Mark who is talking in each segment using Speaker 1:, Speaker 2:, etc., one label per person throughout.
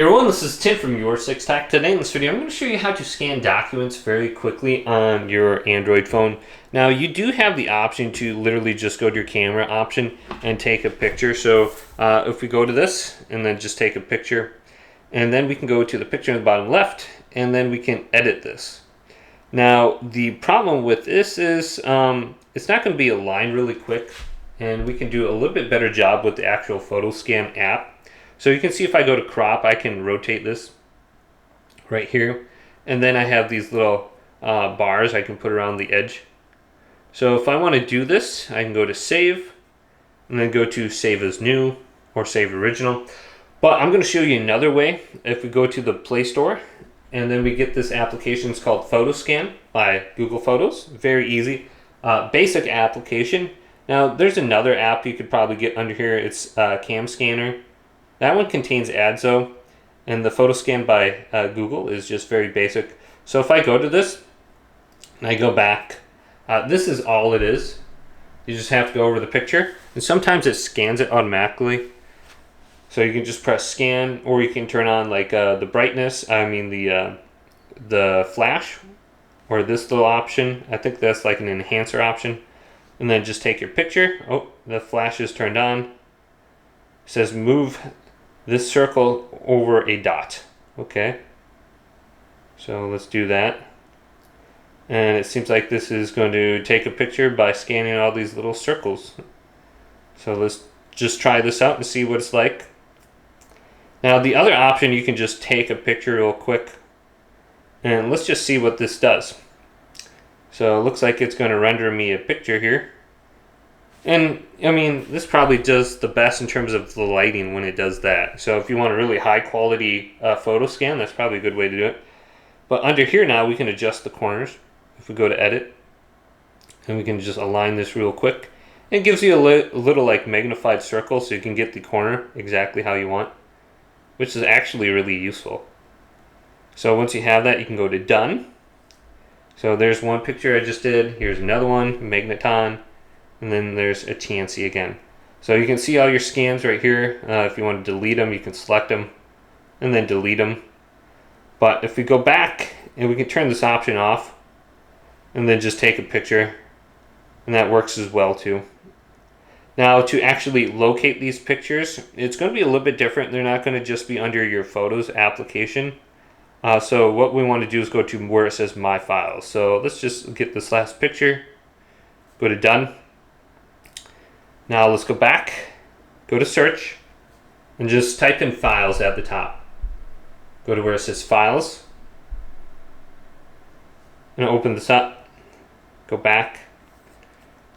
Speaker 1: Hey everyone, this is Tim from Your Six Tech. Today in this video, I'm going to show you how to scan documents very quickly on your Android phone. Now, you do have the option to literally just go to your camera option and take a picture. So if we go to this and then just take a picture, and then we can go to the picture in the bottom left, and then we can edit this. Now, the problem with this is it's not going to be aligned really quick, and we can do a little bit better job with the actual photo scan app. So you can see if I go to crop, I can rotate this right here. And then I have these little bars I can put around the edge. So if I want to do this, I can go to save and then go to save as new or save original. But I'm going to show you another way. If we go to the Play Store and then we get this application, it's called Photo Scan by Google Photos. Very easy, basic application. Now there's another app you could probably get under here. It's Cam Scanner. That one contains ads though, and the photo scan by Google is just very basic. So if I go to this and I go back, this is all it is. You just have to go over the picture, and sometimes it scans it automatically. So you can just press scan, or you can turn on like the brightness. I mean the flash, or this little option. I think that's like an enhancer option, and then just take your picture. Oh, the flash is turned on. It says move this circle over a dot. Okay, so let's do that. And it seems like this is going to take a picture by scanning all these little circles. So let's just try this out and see what it's like. Now the other option, you can just take a picture real quick, and let's just see what this does. So it looks like it's going to render me a picture here. And I mean, this probably does the best in terms of the lighting when it does that. So if you want a really high quality photo scan, that's probably a good way to do it. But under here now, we can adjust the corners. If we go to edit, and we can just align this real quick. It gives you a little like magnified circle, so you can get the corner exactly how you want, which is actually really useful. So once you have that, you can go to done. So there's one picture I just did. Here's another one, magneton. And then there's a TNC again. So you can see all your scans right here. If you want to delete them, you can select them and then delete them. But if we go back, and we can turn this option off and then just take a picture, and that works as well too. Now to actually locate these pictures, it's going to be a little bit different. They're not going to just be under your Photos application. So what we want to do is go to where it says My Files. So let's just get this last picture, go to Done. Now let's go back, go to search, and just type in files at the top. Go to where it says files, and open this up, go back.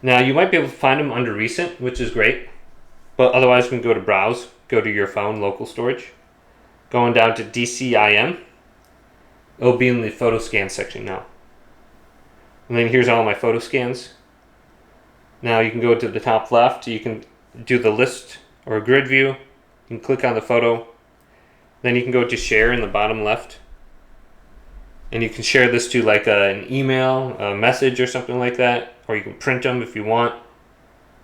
Speaker 1: Now you might be able to find them under recent, which is great, but otherwise we can go to browse, go to your phone, local storage. Going down to DCIM, it'll be in the photo scan section now. And then here's all my photo scans. Now you can go to the top left, you can do the list or grid view, you can click on the photo, then you can go to share in the bottom left, and you can share this to like an email, a message or something like that, or you can print them if you want.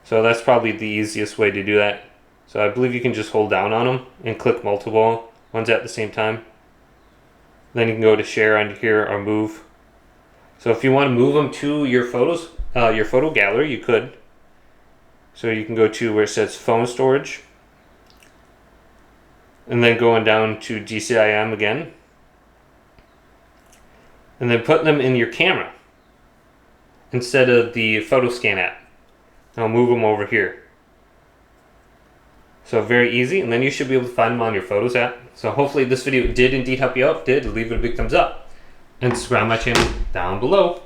Speaker 1: So that's probably the easiest way to do that. So I believe you can just hold down on them and click multiple ones at the same time. Then you can go to share under here or move. So if you want to move them to your photos, your photo gallery, you could. So you can go to where it says phone storage, and then going down to DCIM again, and then put them in your camera instead of the photo scan app. I'll move them over here. So very easy, and then you should be able to find them on your Photos app. So hopefully this video did indeed help you out. If it did, leave it a big thumbs up and subscribe to my channel down below.